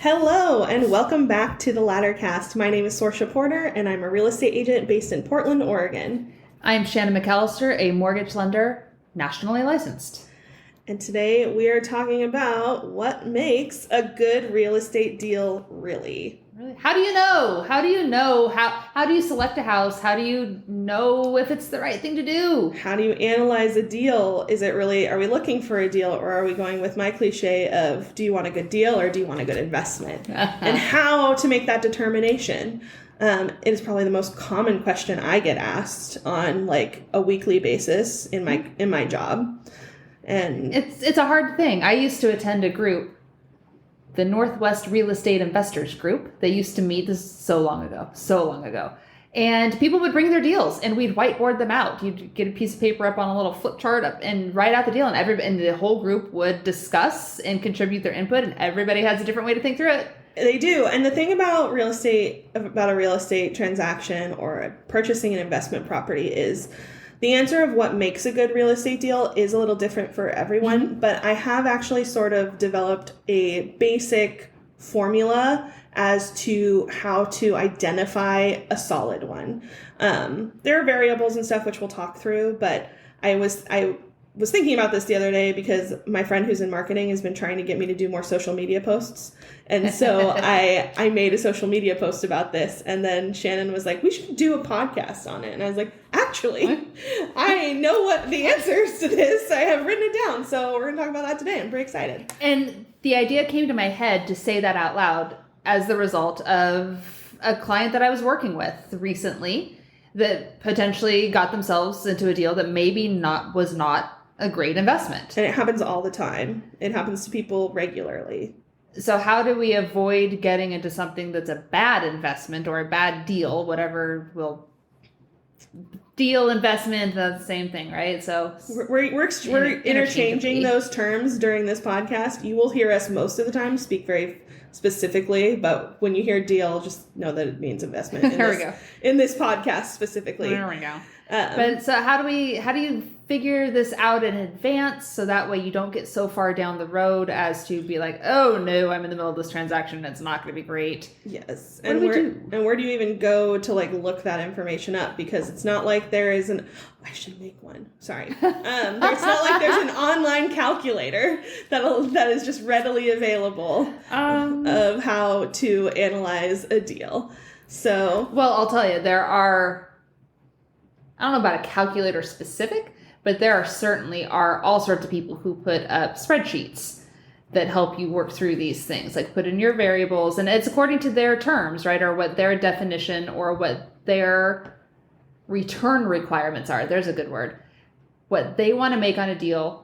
Hello, and welcome back to the Laddercast. My name is Sorsha Porter, and I'm a real estate agent based in Portland, Oregon. I'm Shannon McAllister, a mortgage lender, nationally licensed. And today we are talking about what makes a good real estate deal really. How do you know? How do you select a house? How do you know if it's the right thing to do? How do you analyze a deal? Are we looking for a deal, or are we going with my cliche of, do you want a good deal or do you want a good investment? And how to make that determination. It is probably the most common question I get asked on like a weekly basis in my job. And it's a hard thing. I used to attend a group, the Northwest Real Estate Investors Group. They used to meet, this is so long ago. And people would bring their deals and we'd whiteboard them out. You'd get a piece of paper up on a little flip chart up and write out the deal, and the whole group would discuss and contribute their input, and everybody has a different way to think through it. They do. And the thing about a real estate transaction or purchasing an investment property is the answer of what makes a good real estate deal is a little different for everyone. Mm-hmm. But I have actually sort of developed a basic formula as to how to identify a solid one. There are variables and stuff which we'll talk through, but I was thinking about this the other day because my friend who's in marketing has been trying to get me to do more social media posts. And so I made a social media post about this. And then Shannon was like, we should do a podcast on it. And I was like, actually, I know what the answers to this. I have written it down. So we're going to talk about that today. I'm pretty excited. And the idea came to my head to say that out loud as the result of a client that I was working with recently that potentially got themselves into a deal that maybe was not a great investment. And it happens all the time. It happens to people regularly. So how do we avoid getting into something that's a bad investment or a bad deal, deal investment, that's the same thing, right? So we're interchanging those terms during this podcast. You will hear us most of the time speak very specifically, but when you hear deal, just know that it means investment. In this podcast specifically. There we go. But so how do you figure this out in advance so that way you don't get so far down the road as to be like, oh no, I'm in the middle of this transaction and it's not going to be great. Yes. And where do you even go to like look that information up? Because it's not like there is I should make one. Sorry. It's not like there's an online calculator that is just readily available of how to analyze a deal. So, well, I'll tell you, there are, I don't know about a calculator specific, but there are all sorts of people who put up spreadsheets that help you work through these things, like put in your variables, and it's according to their terms, right? Or what their definition or what their return requirements are. There's a good word. What they want to make on a deal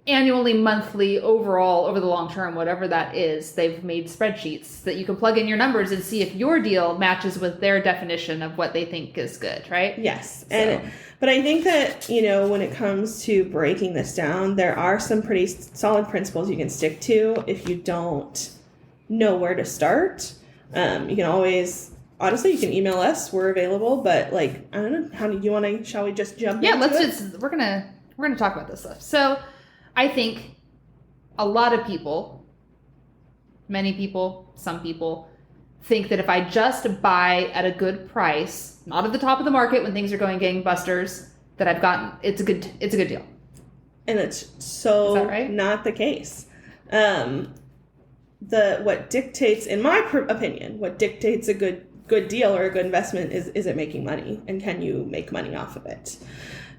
annually, monthly, overall, over the long term, whatever that is, they've made spreadsheets that you can plug in your numbers and see if your deal matches with their definition of what they think is good, right? Yes. But I think that, when it comes to breaking this down, there are some pretty solid principles you can stick to if you don't know where to start. You can always, honestly, you can email us. We're available, but I don't know, shall we just jump into it? We're going to talk about this stuff. So I think a lot of people, many people, some people, think that if I just buy at a good price, not at the top of the market when things are going gangbusters, that it's a good deal. And it's so right? Not the case. What dictates, in my opinion, what dictates a good deal or a good investment is it making money, and can you make money off of it?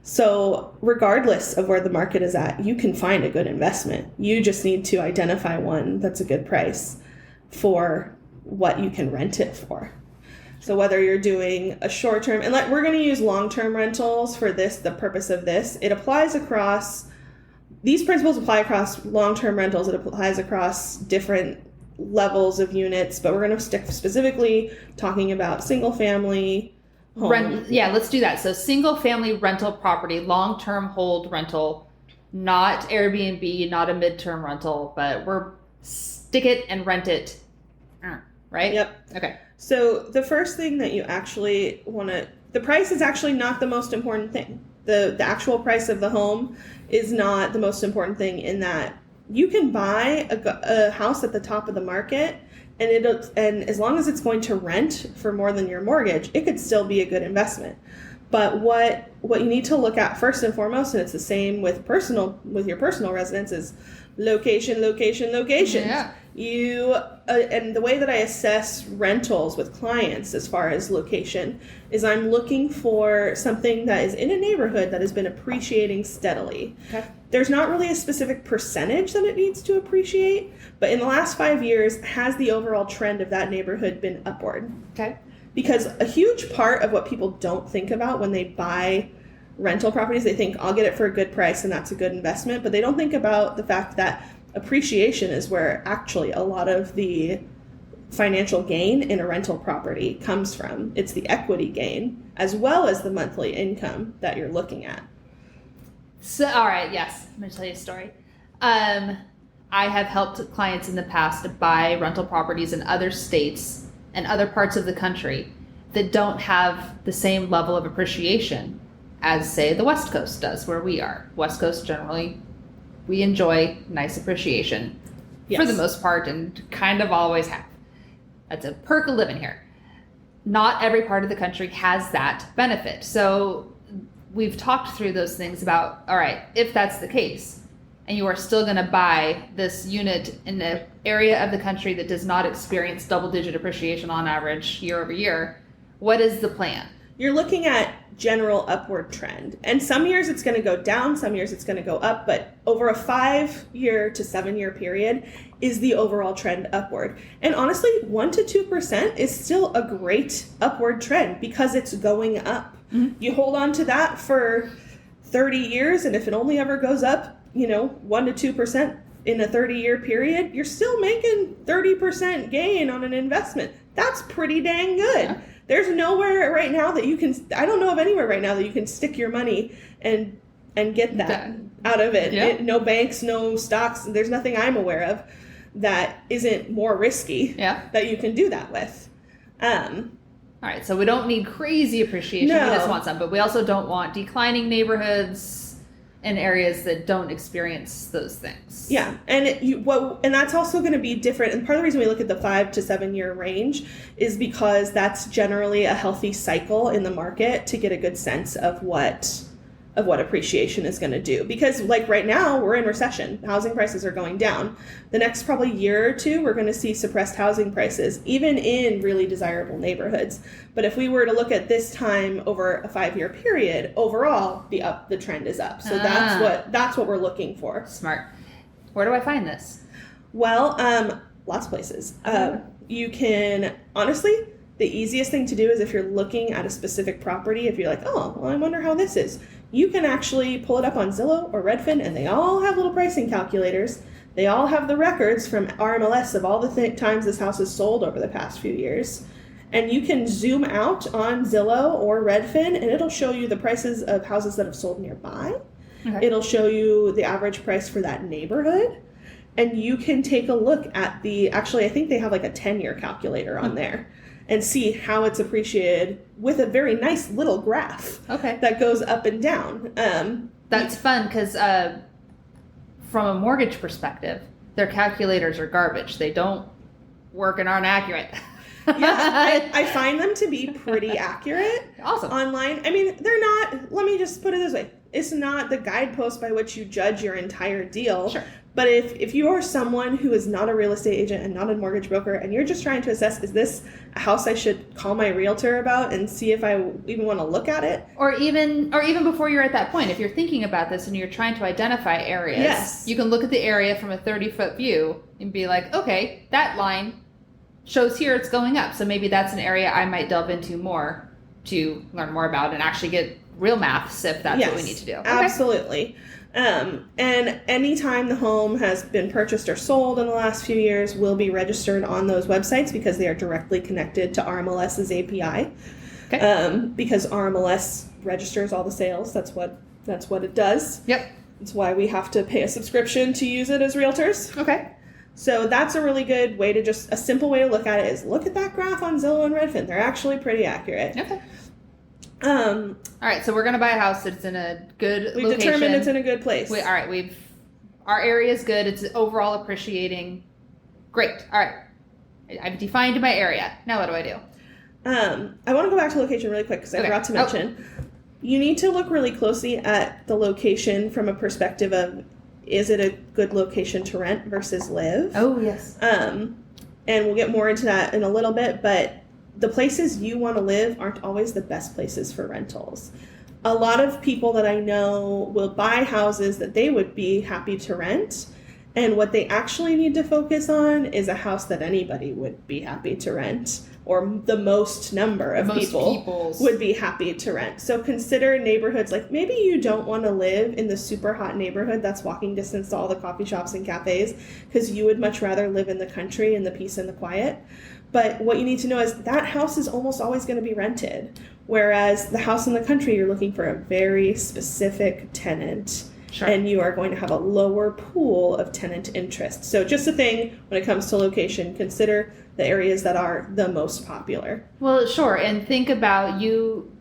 So regardless of where the market is at, you can find a good investment. You just need to identify one that's a good price for what you can rent it for. So whether you're doing a short-term, and we're going to use long-term rentals for the purpose of this, these principles apply across long-term rentals. It applies across different levels of units, but we're going to stick specifically talking about single-family home. Let's do that. So single-family rental property, long-term hold rental, not Airbnb, not a mid-term rental, but we're stick it and rent it. Right? Yep. Okay. So the first thing that you actually the price is actually not the most important thing. The actual price of the home is not the most important thing in that You can buy a house at the top of the market, and as long as it's going to rent for more than your mortgage, it could still be a good investment. But what you need to look at first and foremost, and it's the same with your personal residence, is location. Yeah. And the way that I assess rentals with clients as far as location is I'm looking for something that is in a neighborhood that has been appreciating steadily. Okay. There's not really a specific percentage that it needs to appreciate, but in the last 5 years, has the overall trend of that neighborhood been upward? Okay. Because a huge part of what people don't think about when they buy rental properties, they think, I'll get it for a good price and that's a good investment, but they don't think about the fact that appreciation is where actually a lot of the financial gain in a rental property comes from. It's the equity gain as well as the monthly income that you're looking at. So, all right, yes, I'm going to tell you a story. I have helped clients in the past to buy rental properties in other states and other parts of the country that don't have the same level of appreciation as, say, the West Coast does, where we are. West Coast, generally, we enjoy nice appreciation for the most part and kind of always have. That's a perk of living here. Not every part of the country has that benefit. So we've talked through those things about, all right, if that's the case, and you are still going to buy this unit in an area of the country that does not experience double-digit appreciation on average year over year, what is the plan? You're looking at general upward trend. And some years it's going to go down, some years it's going to go up, but over a 5-year to 7-year period is the overall trend upward. And honestly, 1% to 2% is still a great upward trend because it's going up. Mm-hmm. You hold on to that for 30 years, and if it only ever goes up, 1% to 2% in a 30-year period, you're still making 30% gain on an investment. That's pretty dang good. Yeah. There's nowhere right now that you can, I don't know of anywhere right now that you can stick your money and get that out of it. Yeah. No banks, no stocks. There's nothing I'm aware of that isn't more risky that you can do that with. All right, so we don't need crazy appreciation. No. We just want some, but we also don't want declining neighborhoods in areas that don't experience those things. Yeah, and that's also going to be different. And part of the reason we look at the 5 to 7 year range is because that's generally a healthy cycle in the market to get a good sense of what appreciation is going to do. Because like right now, we're in recession. Housing prices are going down. The next probably year or two, we're going to see suppressed housing prices, even in really desirable neighborhoods. But if we were to look at this time over a 5-year period, overall, the trend is up. So that's what we're looking for. Smart. Where do I find this? Well, lots of places. You can, honestly, the easiest thing to do is if you're looking at a specific property, if you're like, oh, well, I wonder how this is, you can actually pull it up on Zillow or Redfin, and they all have little pricing calculators. They all have the records from RMLS of all the times this house has sold over the past few years. And you can zoom out on Zillow or Redfin, and it'll show you the prices of houses that have sold nearby. Okay. It'll show you the average price for that neighborhood. And you can take a look at actually, I think they have like a 10-year calculator on there, and see how it's appreciated with a very nice little graph that goes up and down. That's fun because from a mortgage perspective, their calculators are garbage. They don't work and aren't accurate. Yeah, I find them to be pretty accurate. Awesome. Online. I mean, they're not, let me just put it this way. It's not the guidepost by which you judge your entire deal. Sure. But if you are someone who is not a real estate agent and not a mortgage broker, and you're just trying to assess, is this a house I should call my realtor about and see if I even want to look at it? Or even before you're at that point, if you're thinking about this and you're trying to identify areas, you can look at the area from a 30-foot view and be like, okay, that line shows here it's going up. So maybe that's an area I might delve into more to learn more about and actually get real maths if that's what we need to do. Okay. Absolutely. And anytime the home has been purchased or sold in the last few years will be registered on those websites because they are directly connected to RMLS's API. Okay. Because RMLS registers all the sales. That's what it does. Yep. It's why we have to pay a subscription to use it as realtors. Okay. So that's a really good way a simple way to look at it is look at that graph on Zillow and Redfin. They're actually pretty accurate. Okay. All right, so we're going to buy a house that's in a good location. We've determined it's in a good place. We've our area is good. It's overall appreciating. Great. All right. I've defined my area. Now what do I do? I want to go back to location really quick because I forgot to mention. You need to look really closely at the location from a perspective of, is it a good location to rent versus live? Oh, yes. And we'll get more into that in a little bit, but the places you want to live aren't always the best places for rentals. A lot of people that I know will buy houses that they would be happy to rent, and what they actually need to focus on is a house that anybody would be happy to rent, or the most number of people would be happy to rent. So consider neighborhoods, like maybe you don't want to live in the super hot neighborhood that's walking distance to all the coffee shops and cafes, because you would much rather live in the country in the peace and the quiet. But what you need to know is that house is almost always going to be rented, whereas the house in the country, you're looking for a very specific tenant. Sure. And you are going to have a lower pool of tenant interest. So just a thing when it comes to location, consider the areas that are the most popular. Well, sure. And think about you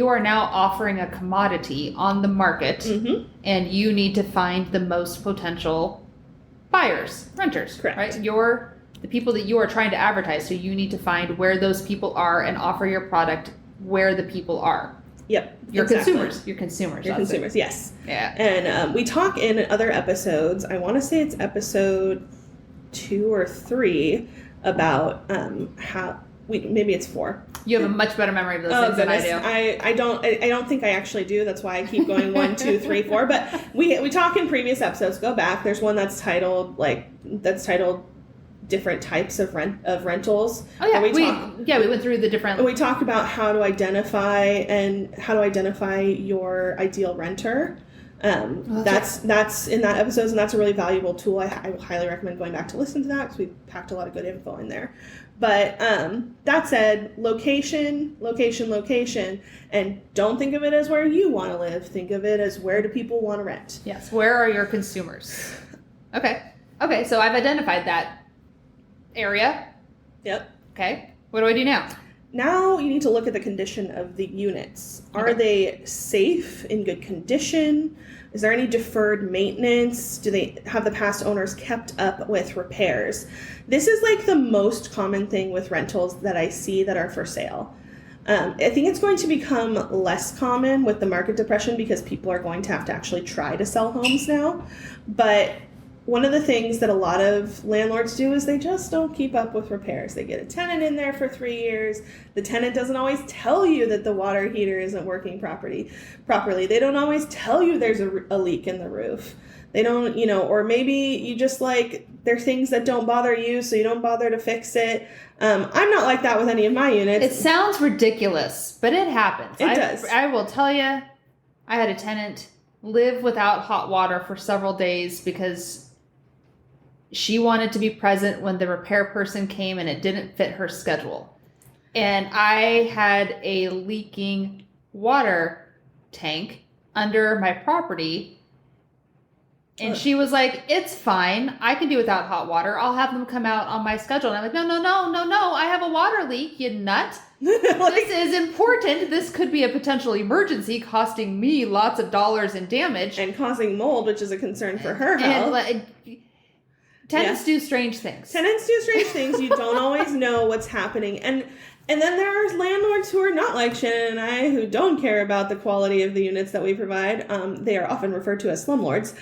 are now offering a commodity on the market, mm-hmm. and you need to find the most potential buyers, renters. Correct. Right? The people that you are trying to advertise. So you need to find where those people are and offer your product where the people are. Yep. Your consumers. Your consumers, yes. Yeah. And we talk in other episodes, I want to say it's episode 2 or 3, about maybe it's 4. You have a much better memory of those things than I do. I don't think I actually do. That's why I keep going 1, 2, 3, 4. But we talk in previous episodes. Go back. There's one that's titled different types of rentals. Oh yeah, we went through the different. We talked about how to identify your ideal renter. That's in that episode, and that's a really valuable tool. I highly recommend going back to listen to that because we packed a lot of good info in there. But that said, location, and don't think of it as where you want to live. Think of it as where do people want to rent. Yes, where are your consumers? Okay, so I've identified that area. Yep. Okay. What do I do now? Now you need to look at the condition of the units. Are they safe, in good condition? Is there any deferred maintenance? Do they have the past owners kept up with repairs? This is like the most common thing with rentals that I see that are for sale. I think it's going to become less common with the market depression because people are going to have to actually try to sell homes now. But one of the things that a lot of landlords do is they just don't keep up with repairs. They get a tenant in there for 3 years. The tenant doesn't always tell you that the water heater isn't working properly. They don't always tell you there's a leak in the roof. They don't, or maybe you just there are things that don't bother you, so you don't bother to fix it. I'm not like that with any of my units. It sounds ridiculous, but it happens. It does. I will tell you, I had a tenant live without hot water for several days because she wanted to be present when the repair person came and it didn't fit her schedule. And I had a leaking water tank under my property. And she was like, it's fine. I can do without hot water. I'll have them come out on my schedule. And I'm like, no. I have a water leak, you nut. This is important. This could be a potential emergency costing me lots of dollars in damage. And causing mold, which is a concern for her health. Tenants do strange things. You don't always know what's happening. And then there are landlords who are not like Shannon and I, who don't care about the quality of the units that we provide. They are often referred to as slumlords,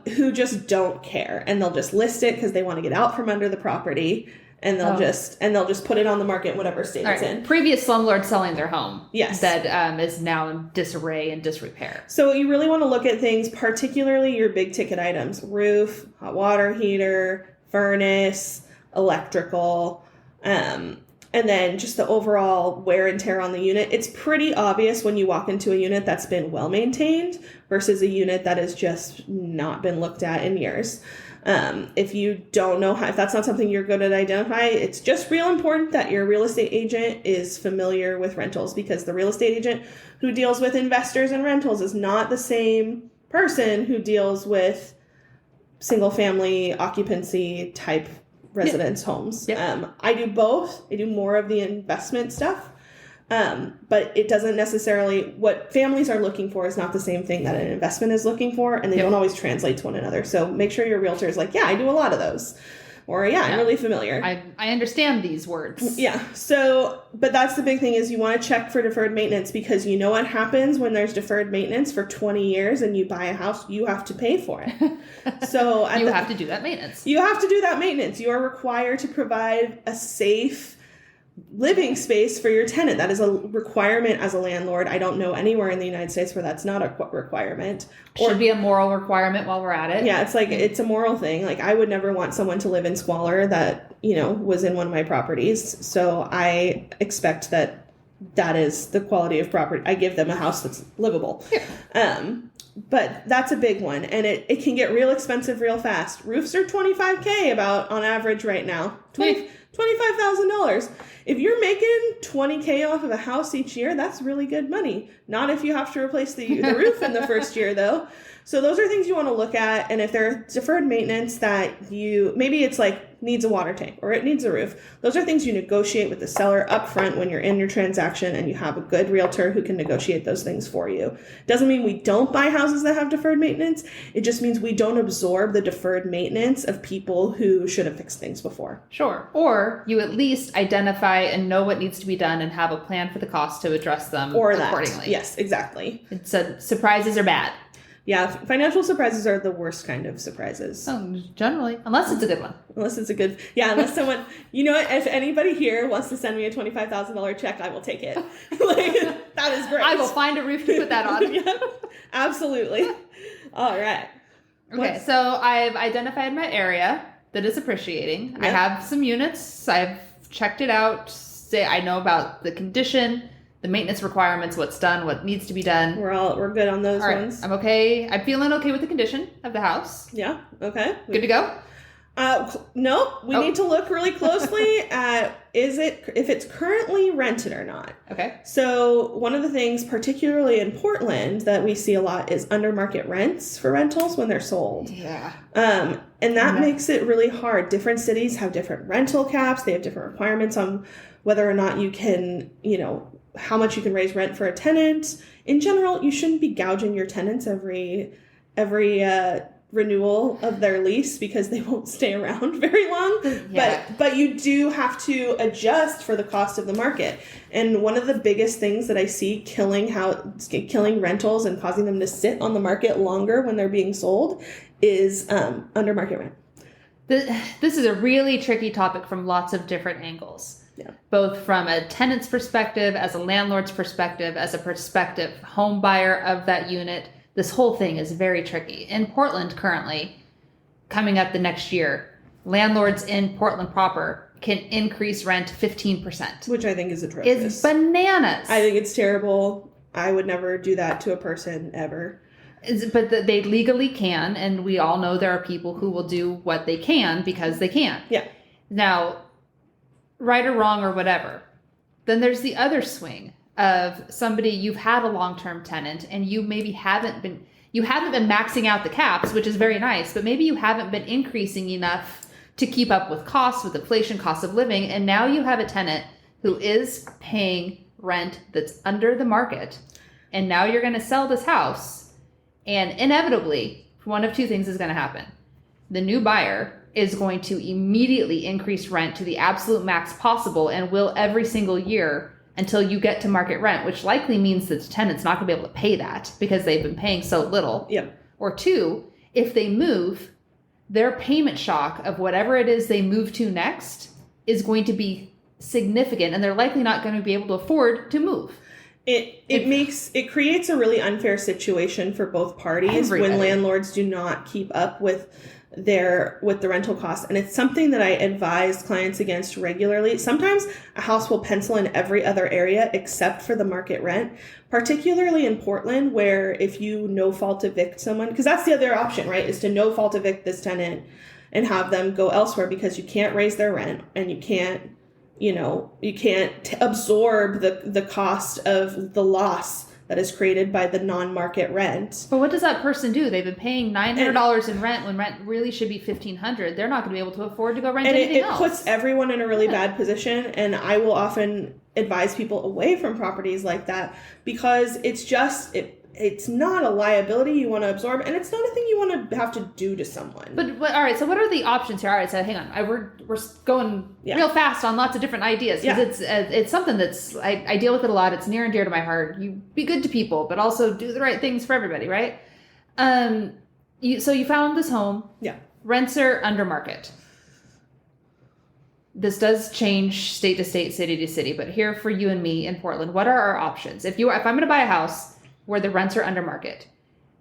who just don't care. And they'll just list it because they want to get out from under the property. And they'll just put it on the market in whatever state it's in. Previous slumlords selling their home. Yes. That is now in disarray and disrepair. So you really want to look at things, particularly your big ticket items: roof, hot water heater, furnace, electrical, and then just the overall wear and tear on the unit. It's pretty obvious when you walk into a unit that's been well maintained versus a unit that has just not been looked at in years. If you don't know if that's not something you're good at identify, it's just real important that your real estate agent is familiar with rentals, because the real estate agent who deals with investors and rentals is not the same person who deals with single family occupancy type residence homes. Yep. I do both. I do more of the investment stuff. But it doesn't necessarily, what families are looking for is not the same thing that an investment is looking for, and they don't always translate to one another. So make sure your realtor is like, yeah, I do a lot of those. Or, I'm really familiar. I understand these words. Yeah. So, but that's the big thing is you want to check for deferred maintenance, because you know what happens when there's deferred maintenance for 20 years and you buy a house, you have to pay for it. So you have to do that maintenance. You have to do that maintenance. You are required to provide a safe living space for your tenant. That is a requirement as a landlord. I don't know anywhere in the United States where that's not a requirement. Should be a moral requirement while we're at it. Yeah, it's like, it's a moral thing. Like, I would never want someone to live in squalor that, was in one of my properties. So I expect that is the quality of property. I give them a house that's livable. Yeah. But that's a big one. And it can get real expensive real fast. Roofs are $25,000 about on average right now. $25,000. If you're making $20,000 off of a house each year, that's really good money. Not if you have to replace the roof in the first year, though. So those are things you want to look at. And if there are deferred maintenance that maybe it's like needs a water tank or it needs a roof, those are things you negotiate with the seller up front when you're in your transaction, and you have a good realtor who can negotiate those things for you. Doesn't mean we don't buy houses that have deferred maintenance. It just means we don't absorb the deferred maintenance of people who should have fixed things before. Sure. Or you at least identify and know what needs to be done and have a plan for the cost to address them accordingly. Yes, exactly. So surprises are bad. Yeah, financial surprises are the worst kind of surprises. Oh, generally. Unless it's a good one. Unless unless someone, if anybody here wants to send me a $25,000 check, I will take it. That is great. I will find a roof to put that on. Yeah, absolutely. All right. Okay, so I've identified my area that is appreciating. Yep. I have some units. I've checked it out. I know about the condition, the maintenance requirements, what's done, what needs to be done. We're good on those ones. I'm okay. I'm feeling okay with the condition of the house. Yeah. Okay. Good to go? No, we need to look really closely at if it's currently rented or not. Okay. So one of the things, particularly in Portland, that we see a lot is under market rents for rentals when they're sold. Yeah. And that makes it really hard. Different cities have different rental caps. They have different requirements on whether or not you can, how much you can raise rent for a tenant. In general, you shouldn't be gouging your tenants every renewal of their lease, because they won't stay around very long. Yeah. But you do have to adjust for the cost of the market. And one of the biggest things that I see killing rentals and causing them to sit on the market longer when they're being sold is under market rent. This is a really tricky topic from lots of different angles. Yeah. Both from a tenant's perspective, as a landlord's perspective, as a prospective home buyer of that unit. This whole thing is very tricky. In Portland currently, coming up the next year, landlords in Portland proper can increase rent 15%. Which I think is atrocious. It's bananas. I think it's terrible. I would never do that to a person ever. But they legally can, and we all know there are people who will do what they can because they can. Yeah. Now, right or wrong or whatever, then there's the other swing of somebody, you've had a long-term tenant and you maybe haven't been maxing out the caps, which is very nice, but maybe you haven't been increasing enough to keep up with costs, with inflation, cost of living, and now you have a tenant who is paying rent that's under the market, and now you're going to sell this house, and inevitably, one of two things is going to happen. The new buyer is going to immediately increase rent to the absolute max possible and will every single year until you get to market rent, which likely means that the tenant's not going to be able to pay that because they've been paying so little. Yep. Or two, if they move, their payment shock of whatever it is they move to next is going to be significant, and they're likely not going to be able to afford to move. It creates a really unfair situation for both parties when landlords do not keep up with the rental costs. And it's something that I advise clients against regularly. Sometimes a house will pencil in every other area except for the market rent, particularly in Portland, where if you no fault evict someone, because that's the other option, right, is to no fault evict this tenant and have them go elsewhere because you can't raise their rent and you can't absorb the cost of the loss that is created by the non-market rent. But what does that person do? They've been paying $900 in rent when rent really should be $1,500. They're not going to be able to afford to go rent anything else. And it puts everyone in a really bad position. And I will often advise people away from properties like that because it's just it's not a liability you want to absorb, and it's not a thing you want to have to do to someone. But all right, so what are the options here? All right, so hang on, we're going real fast on lots of different ideas because it's something that's I deal with it a lot. It's near and dear to my heart. You be good to people, but also do the right things for everybody, right? So you found this home. Yeah. Rents are under market. This does change state to state, city to city, but here for you and me in Portland, what are our options? If I'm going to buy a house where the rents are under market,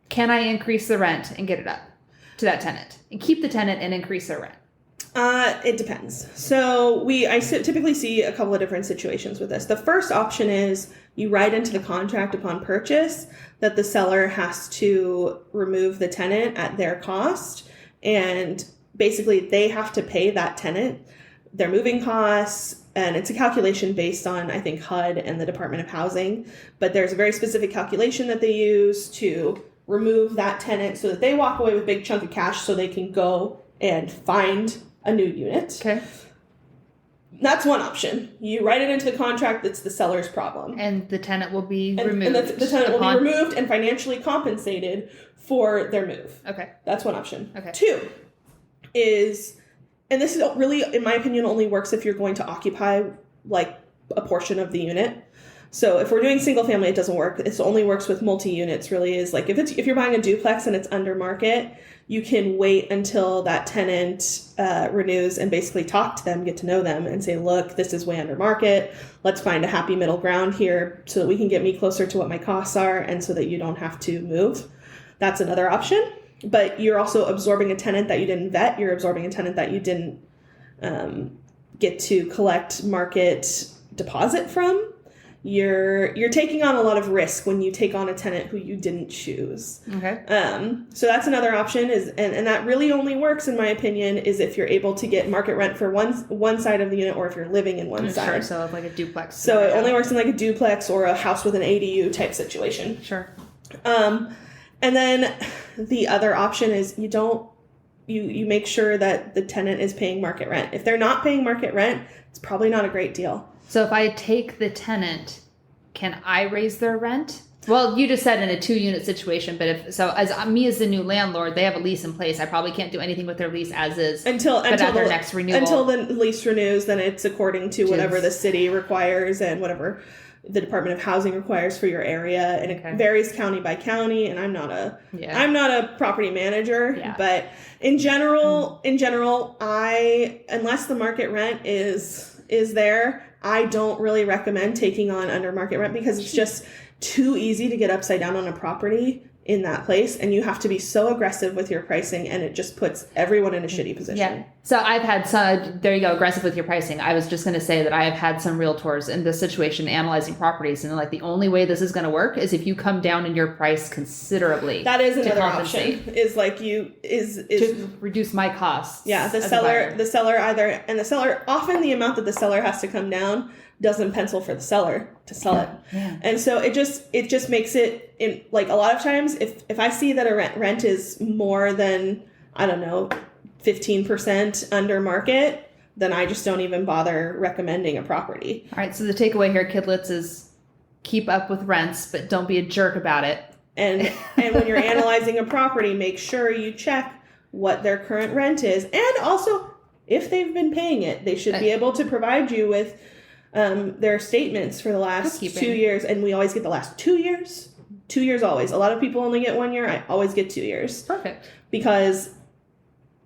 can I increase the rent and get it up to that tenant and keep the tenant and increase their rent? It depends. So I typically see a couple of different situations with this. The first option is you write into the contract upon purchase that the seller has to remove the tenant at their cost, and basically they have to pay that tenant their moving costs, and it's a calculation based on, I think, HUD and the Department of Housing, but there's a very specific calculation that they use to remove that tenant so that they walk away with a big chunk of cash so they can go and find a new unit. Okay. That's one option. You write it into the contract that's the seller's problem. And the tenant will be removed. And the tenant will be removed and financially compensated for their move. Okay. That's one option. Okay. Two is... And this is really, in my opinion, only works if you're going to occupy like a portion of the unit. So if we're doing single family, it doesn't work. It only works with multi-units. Really, is like if you're buying a duplex and it's under market, you can wait until that tenant renews and basically talk to them, get to know them, and say, look, this is way under market. Let's find a happy middle ground here so that we can get me closer to what my costs are, and so that you don't have to move. That's another option. But you're also absorbing a tenant that you didn't vet. You're absorbing a tenant that you didn't get to collect market deposit from. You're taking on a lot of risk when you take on a tenant who you didn't choose. Okay. So that's another option and that really only works, in my opinion, is if you're able to get market rent for one side of the unit, or if you're living in one side. Sure. So like a duplex. So it only works in like a duplex or a house with an ADU type situation. Sure. And then the other option is you make sure that the tenant is paying market rent. If they're not paying market rent, it's probably not a great deal. So if I take the tenant, can I raise their rent? Well, you just said in a 2-unit situation, but as the new landlord, they have a lease in place. I probably can't do anything with their lease as is until their next renewal. Until the lease renews, then it's according to whatever the city requires and whatever the Department of Housing requires for your area, and it varies county by county. And I'm not a property manager, but in general, unless the market rent is there, I don't really recommend taking on under market rent, because it's just too easy to get upside down on a property in that place, and you have to be so aggressive with your pricing, and it just puts everyone in a shitty position. Yeah. So I've had there you go, aggressive with your pricing. I was just going to say that I have had some realtors in this situation analyzing properties, and like the only way this is going to work is if you come down in your price considerably. That is another option. Is like to reduce my costs. Yeah, the seller often the amount that the seller has to come down doesn't pencil for the seller to sell it. Yeah. And so it just makes it, in like a lot of times if I see that a rent is more than, I don't know, 15% under market, then I just don't even bother recommending a property. All right, so the takeaway here, kidlets, is keep up with rents, but don't be a jerk about it. And when you're analyzing a property, make sure you check what their current rent is, and also if they've been paying it, they should be able to provide you with their statements for the last 2 years, and we always get the last 2 years. 2 years always. A lot of people only get 1 year. I always get 2 years. Perfect. Because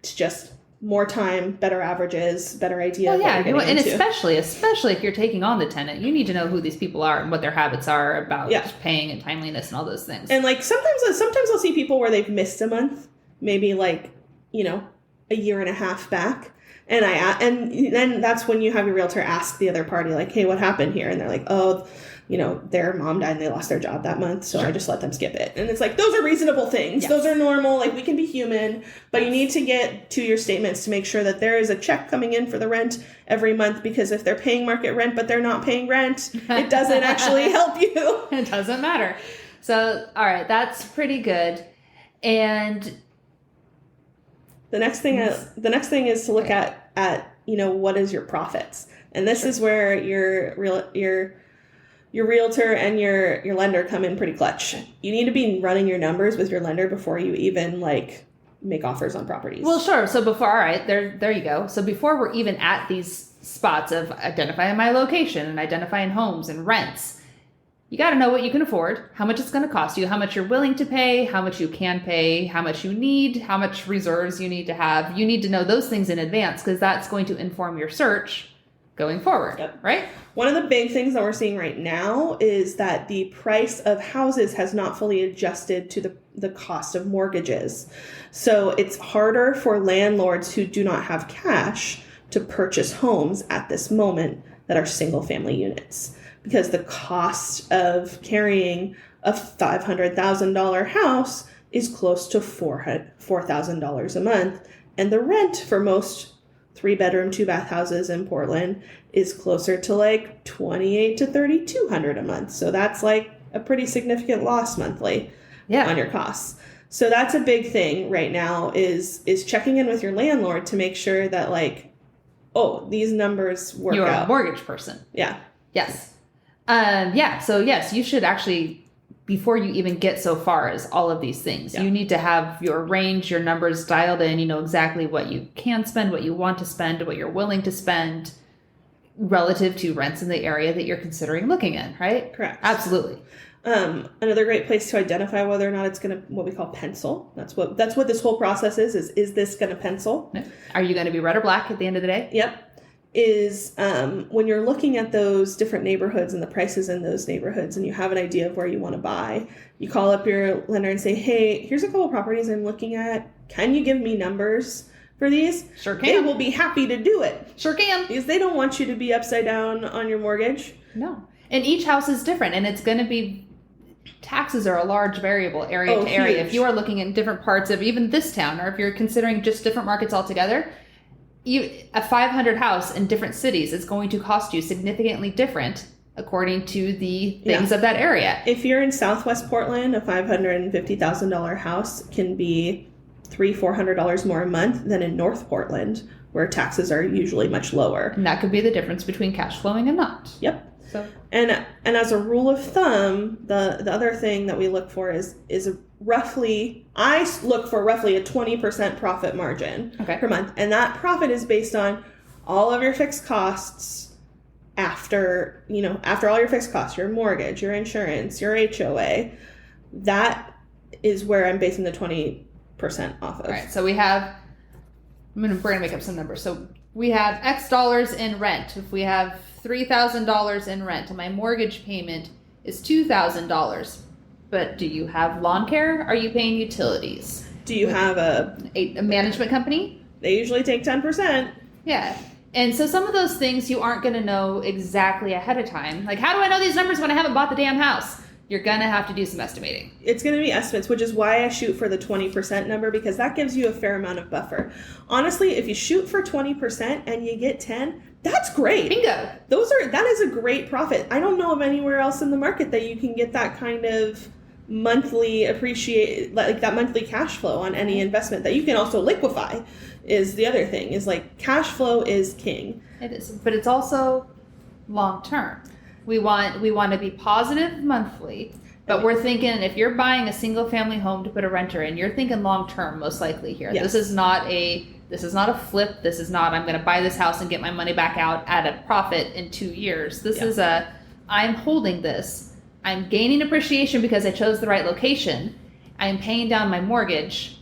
it's just more time, better averages, better idea. Well, yeah, and especially if you're taking on the tenant, you need to know who these people are and what their habits are about paying and timeliness and all those things. And like sometimes I'll see people where they've missed a month, maybe like a year and a half back. And then that's when you have your realtor ask the other party, like, hey, what happened here? And they're like, oh, their mom died and they lost their job that month, so Sure. I just let them skip it. And it's like, those are reasonable things. Yes. Those are normal. Like, we can be human, but you need to get to your statements to make sure that there is a check coming in for the rent every month, because if they're paying market rent but they're not paying rent, it doesn't actually help you. It doesn't matter. So, all right, that's pretty good. And The next thing is to look at what is your profits. And this is where your realtor and your lender come in pretty clutch. You need to be running your numbers with your lender before you even make offers on properties. well, sure. So before, all right, there you go. So before we're even at these spots of identifying my location and identifying homes and rents, you got to know what you can afford, how much it's going to cost you, how much you're willing to pay, how much you can pay, how much you need, how much reserves you need to have. You need to know those things in advance, because that's going to inform your search going forward, Yep. right? One of the big things that we're seeing right now is that the price of houses has not fully adjusted to the cost of mortgages. So it's harder for landlords who do not have cash to purchase homes at this moment that are single family units, because the cost of carrying a $500,000 house is close to $4,000 a month. And the rent for most 3-bedroom, 2-bath houses in Portland is closer to like $2,800 to $3,200 a month. So that's like a pretty significant loss monthly on your costs. So that's a big thing right now is checking in with your landlord to make sure that these numbers work You're out. a mortgage person. Yeah. Yes. So yes, you should actually, before you even get so far as all of these things, you need to have your range, your numbers dialed in. You know exactly what you can spend, what you want to spend, what you're willing to spend relative to rents in the area that you're considering looking in, right? Correct. Absolutely. Another great place to identify whether or not it's going to, what we call pencil. That's what this whole process is this going to pencil? Are you going to be red or black at the end of the day? Yep. Is when you're looking at those different neighborhoods and the prices in those neighborhoods, and you have an idea of where you want to buy, you call up your lender and say, hey, here's a couple properties I'm looking at. Can you give me numbers for these? Sure can. They will be happy to do it. Sure can. Because they don't want you to be upside down on your mortgage. No. And each house is different, and it's going to be, taxes are a large variable area to area. Huge. If you are looking in different parts of even this town, or if you're considering just different markets altogether, a 500 house in different cities is going to cost you significantly different according to the things of that area. If you're in Southwest Portland, a $550,000 house can be $300-$400 more a month than in North Portland, where taxes are usually much lower. And that could be the difference between cash flowing and not. Yep. So, and as a rule of thumb, the other thing that we look for is I look for roughly a 20% profit margin per month. And that profit is based on all of your fixed costs after all your fixed costs, your mortgage, your insurance, your HOA. That is where I'm basing the 20% off of. all right. So we're going to make up some numbers. So we have X dollars in rent. If we have $3,000 in rent and my mortgage payment is $2,000. But do you have lawn care? Are you paying utilities? Do you have a management company? They usually take 10%. Yeah. And so some of those things you aren't going to know exactly ahead of time. Like, how do I know these numbers when I haven't bought the damn house? You're going to have to do some estimating. It's going to be estimates, which is why I shoot for the 20% number, because that gives you a fair amount of buffer. Honestly, if you shoot for 20% and you get 10, that's great. Bingo. That is a great profit. I don't know of anywhere else in the market that you can get that kind of monthly that monthly cash flow on any investment that you can also liquefy. Is the other thing, is like cash flow is king. It is, but it's also long term. We want to be positive monthly, but we're thinking if you're buying a single family home to put a renter in, you're thinking long term most likely here. Yes. This is not a flip. This is not I'm going to buy this house and get my money back out at a profit in 2 years. This is I'm holding this. I'm gaining appreciation because I chose the right location. I'm paying down my mortgage,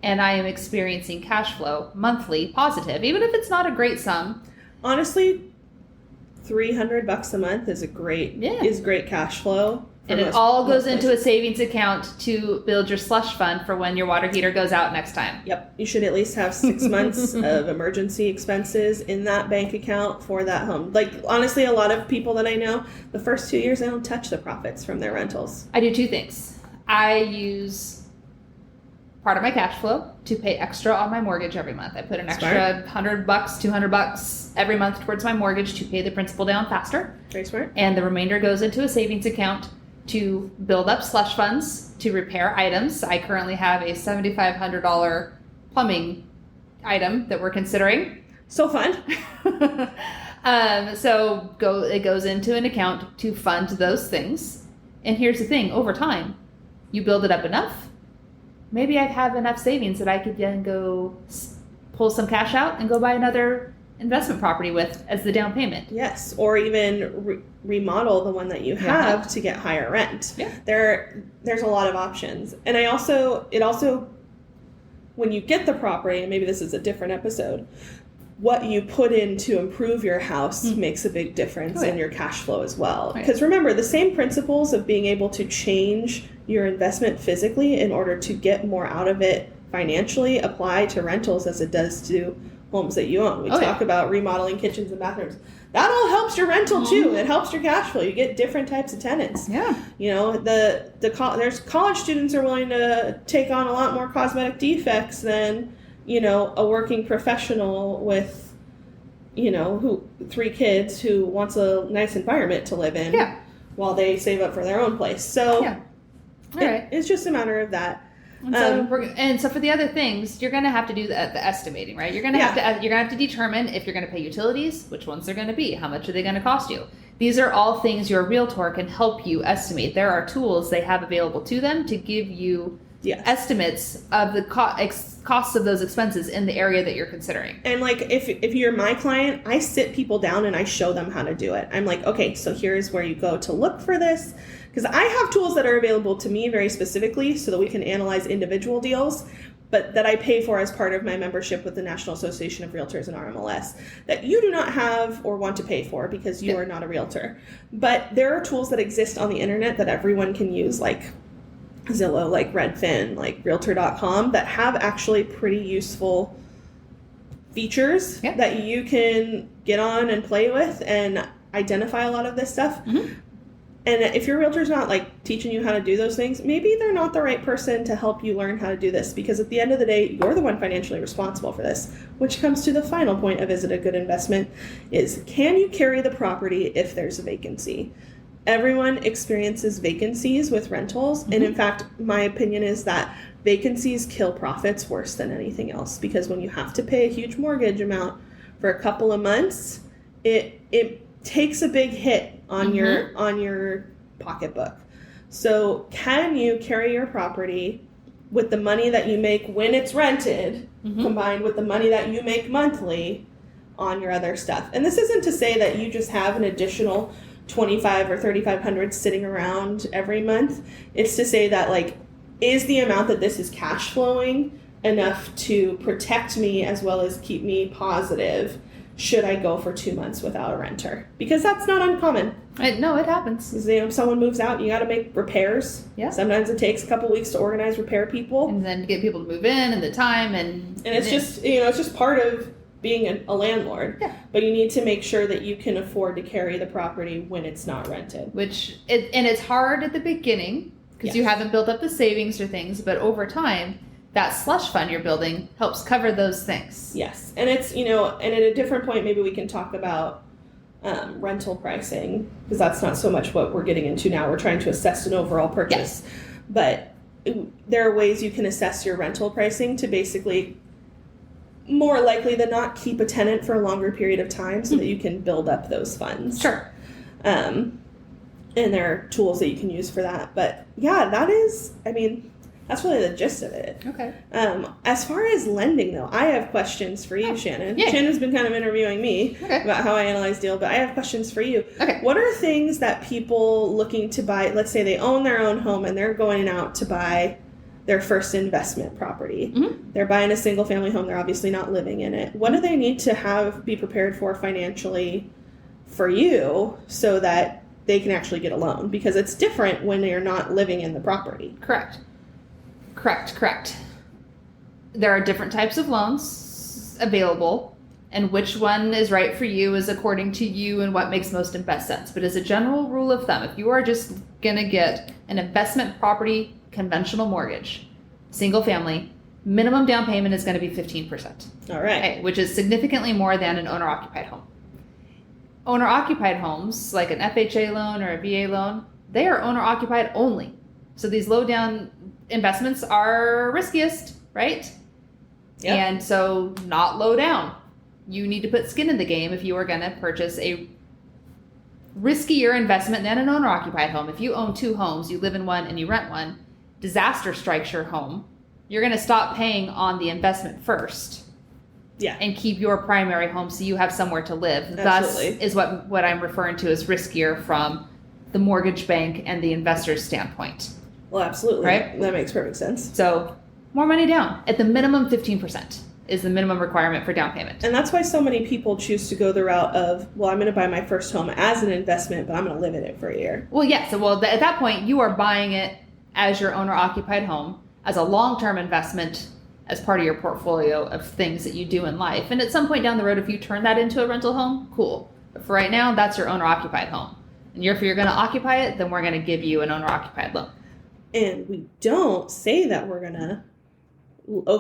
and I am experiencing cash flow monthly positive, even if it's not a great sum. Honestly, $300 a month is great cash flow And it all goes into a savings account to build your slush fund for when your water heater goes out next time. Yep. You should at least have 6 months of emergency expenses in that bank account for that home. Like, honestly, a lot of people that I know, the first 2 years, they don't touch the profits from their rentals. I do two things. I use part of my cash flow to pay extra on my mortgage every month. I put an extra $100, $200 every month towards my mortgage to pay the principal down faster. Very smart. And the remainder goes into a savings account to build up slush funds to repair items. I currently have a $7,500 plumbing item that we're considering. So fun. It goes into an account to fund those things. And here's the thing, over time, you build it up enough, maybe I have enough savings that I could then go pull some cash out and go buy another investment property with as the down payment. Yes, or even remodel the one that you have to get higher rent. Yeah. There's a lot of options. And it also, when you get the property, and maybe this is a different episode, what you put in to improve your house makes a big difference in your cash flow as well. Because remember, the same principles of being able to change your investment physically in order to get more out of it financially apply to rentals as it does to homes that you own. We talk about remodeling kitchens and bathrooms. That all helps your rental too. It helps your cash flow. You get different types of tenants. Yeah. You know, there's college students are willing to take on a lot more cosmetic defects than, you know, a working professional with, you know, 3 kids who wants a nice environment to live in while they save up for their own place. So it's just a matter of that. And so for the other things, you're going to have to do the estimating, right? You're going to have to determine if you're going to pay utilities, which ones they're going to be, how much are they going to cost you. These are all things your realtor can help you estimate. There are tools they have available to them to give you estimates of the costs of those expenses in the area that you're considering. And like if you're my client, I sit people down and I show them how to do it. I'm like, okay, so here's where you go to look for this. Because I have tools that are available to me very specifically so that we can analyze individual deals, but that I pay for as part of my membership with the National Association of Realtors and RMLS that you do not have or want to pay for because you are not a realtor. But there are tools that exist on the internet that everyone can use, like Zillow, like Redfin, like Realtor.com, that have actually pretty useful features that you can get on and play with and identify a lot of this stuff. And if your realtor's not like teaching you how to do those things, maybe they're not the right person to help you learn how to do this, because at the end of the day, you're the one financially responsible for this, which comes to the final point of is it a good investment, is can you carry the property if there's a vacancy? Everyone experiences vacancies with rentals. And in fact, my opinion is that vacancies kill profits worse than anything else, because when you have to pay a huge mortgage amount for a couple of months, it takes a big hit on your pocketbook. So can you carry your property with the money that you make when it's rented, combined with the money that you make monthly on your other stuff? And this isn't to say that you just have an additional $2,500 or $3,500 sitting around every month. It's to say that, like, is the amount that this is cash flowing enough to protect me as well as keep me positive should I go for 2 months without a renter? Because that's not uncommon. No, it happens. Because, you know, if someone moves out, you got to make repairs. Yeah. Sometimes it takes a couple weeks to organize repair people. And then get people to move in and the time and it's just, you know, it's just part of being a landlord. Yeah. But you need to make sure that you can afford to carry the property when it's not rented. It's hard at the beginning because you haven't built up the savings or things, but over time, that slush fund you're building helps cover those things. Yes. And it's, you know, and at a different point, maybe we can talk about rental pricing, because that's not so much what we're getting into now. We're trying to assess an overall purchase. Yes. But there are ways you can assess your rental pricing to basically, more likely than not, keep a tenant for a longer period of time so that you can build up those funds. Sure. And there are tools that you can use for that. But yeah, that is, I mean, that's really the gist of it. Okay. As far as lending, though, I have questions for you, Shannon. Yay. Shannon's been kind of interviewing me about how I analyze deals, but I have questions for you. Okay. What are things that people looking to buy, let's say they own their own home and they're going out to buy their first investment property. They're buying a single family home. They're obviously not living in it. What do they need to be prepared for financially for you so that they can actually get a loan, because it's different when you're not living in the property. Correct. There are different types of loans available, and which one is right for you is according to you and what makes most and best sense. But as a general rule of thumb, if you are just going to get an investment property conventional mortgage, single family, minimum down payment is going to be 15%. All right. Okay, which is significantly more than an owner-occupied home. Owner-occupied homes, like an FHA loan or a VA loan, they are owner-occupied only. So these low-down investments are riskiest, right? Yep. And so not low down. You need to put skin in the game if you are going to purchase a riskier investment than an owner-occupied home. If you own 2 homes, you live in one and you rent one, disaster strikes your home, you're going to stop paying on the investment first. Yeah. And keep your primary home so you have somewhere to live. Absolutely. Thus is what I'm referring to as riskier from the mortgage bank and the investor's standpoint. Well, absolutely. Right? That makes perfect sense. So more money down. At the minimum, 15% is the minimum requirement for down payment. And that's why so many people choose to go the route of, well, I'm going to buy my first home as an investment, but I'm going to live in it for a year. Well, yes. At that point, you are buying it as your owner-occupied home, as a long-term investment, as part of your portfolio of things that you do in life. And at some point down the road, if you turn that into a rental home, cool. But for right now, that's your owner-occupied home. And if you're going to occupy it, then we're going to give you an owner-occupied loan. And we don't say that we're going to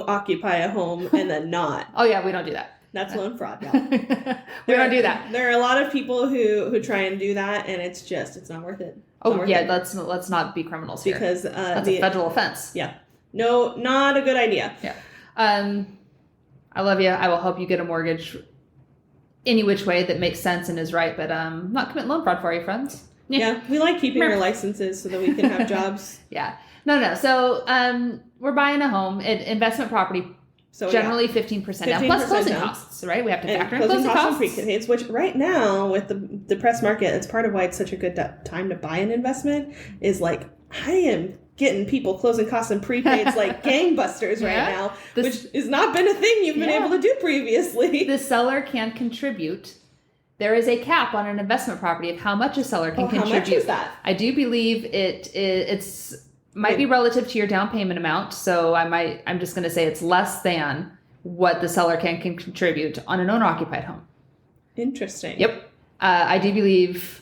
occupy a home and then not. Oh, yeah, we don't do that. That's loan fraud, y'all. We don't do that. There are a lot of people who try and do that, and it's not worth it. Let's not be criminals here. Because that's a federal offense. Yeah. No, not a good idea. Yeah. I love you. I will help you get a mortgage any which way that makes sense and is right, but not commit loan fraud for you, friends. Yeah, we like keeping our licenses so that we can have jobs. Yeah. No. So we're buying a home, investment property, so generally 15% down, plus closing costs, right? We have to factor in closing costs. And prepayments, which right now with the depressed market, it's part of why it's such a good time to buy an investment, is like, I am getting people closing costs and prepaids like gangbusters right now, which has not been a thing you've been able to do previously. The seller can contribute. There is a cap on an investment property of how much a seller can contribute. How much is that? I do believe it's might be relative to your down payment amount. So I'm just going to say it's less than what the seller can contribute on an owner-occupied home. Interesting. Yep. I do believe,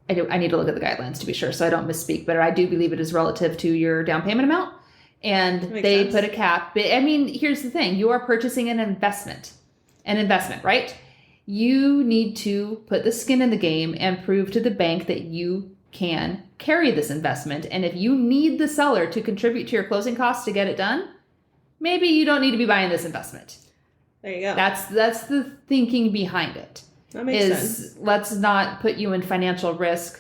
I need to look at the guidelines to be sure so I don't misspeak, but I do believe it is relative to your down payment amount. And they put a cap. I mean, here's the thing. You are purchasing an investment, right? You need to put the skin in the game and prove to the bank that you can carry this investment. And if you need the seller to contribute to your closing costs to get it done, maybe you don't need to be buying this investment. There you go. That's the thinking behind it. That makes sense. Let's not put you in financial risk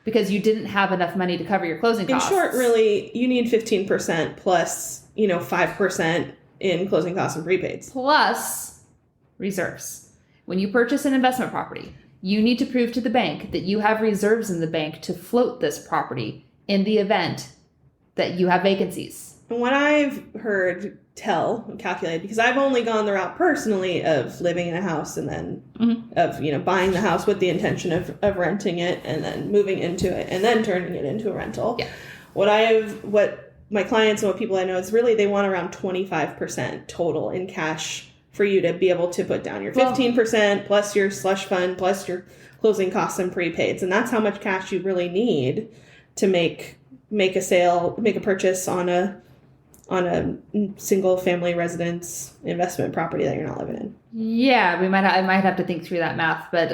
because you didn't have enough money to cover your closing costs. In short, really, you need 15% plus, 5% in closing costs and prepaids. Plus reserves. When you purchase an investment property, you need to prove to the bank that you have reserves in the bank to float this property in the event that you have vacancies. And what I've heard calculate, because I've only gone the route personally of living in a house and then of, buying the house with the intention of renting it and then moving into it and then turning it into a rental. Yeah. What my clients and what people I know is really they want around 25% total in cash for you to be able to put down your 15% plus your slush fund plus your closing costs and prepaids. And that's how much cash you really need to make a purchase on a single family residence investment property that you're not living in. Yeah, I might have to think through that math, but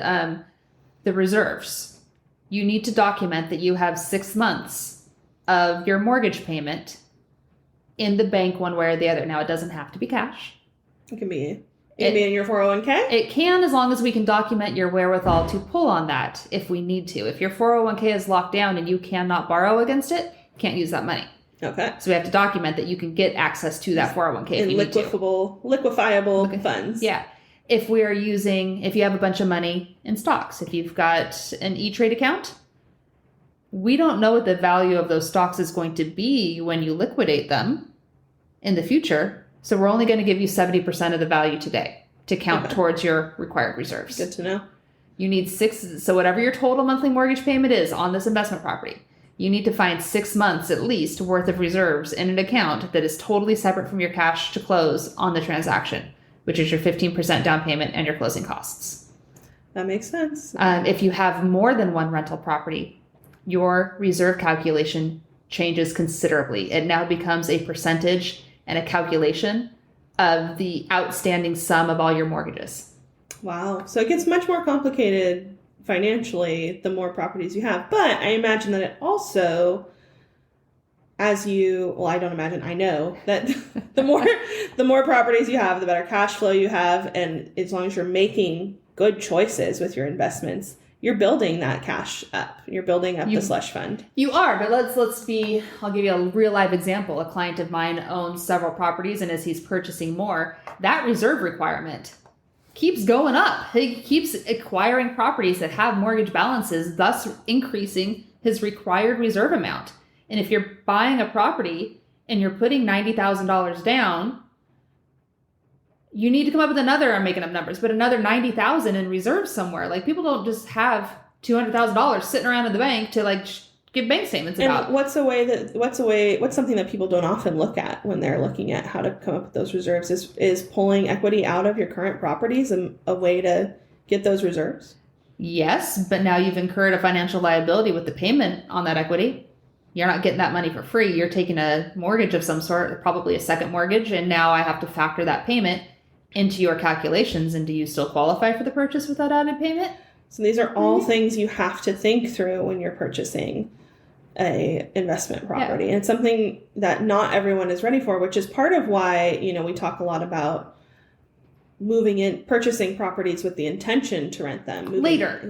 the reserves. You need to document that you have 6 months of your mortgage payment in the bank one way or the other. Now, it doesn't have to be cash. It can be in your 401k? It can, as long as we can document your wherewithal to pull on that if we need to. If your 401k is locked down and you cannot borrow against it, you can't use that money. Okay. So we have to document that you can get access to that 401k if you need to. Liquefiable funds. Yeah. If you have a bunch of money in stocks, if you've got an E-Trade account, we don't know what the value of those stocks is going to be when you liquidate them in the future. So we're only going to give you 70% of the value today to count towards your required reserves. Good to know. You need 6, so whatever your total monthly mortgage payment is on this investment property, you need to find 6 months at least worth of reserves in an account that is totally separate from your cash to close on the transaction, which is your 15% down payment and your closing costs. That makes sense. If you have more than one rental property, your reserve calculation changes considerably. It now becomes a percentage and a calculation of the outstanding sum of all your mortgages. Wow. So it gets much more complicated financially the more properties you have. But I imagine that it also, I know that the more properties you have, the better cash flow you have. And as long as you're making good choices with your investments, you're building that cash up. You're building up the slush fund. You are, but I'll give you a real live example. A client of mine owns several properties, and as he's purchasing more, that reserve requirement keeps going up. He keeps acquiring properties that have mortgage balances, thus increasing his required reserve amount. And if you're buying a property and you're putting $90,000 down, you need to come up with another, I'm making up numbers, but another $90,000 in reserve somewhere. Like, people don't just have $200,000 sitting around in the bank to give bank statements about. And what's something that people don't often look at when they're looking at how to come up with those reserves is pulling equity out of your current properties a way to get those reserves? Yes, but now you've incurred a financial liability with the payment on that equity. You're not getting that money for free. You're taking a mortgage of some sort, probably a second mortgage, and now I have to factor that payment into your calculations. And do you still qualify for the purchase with that added payment? So these are all things you have to think through when you're purchasing a investment property. Yeah. And it's something that not everyone is ready for, which is part of why, we talk a lot about purchasing properties with the intention to rent them later.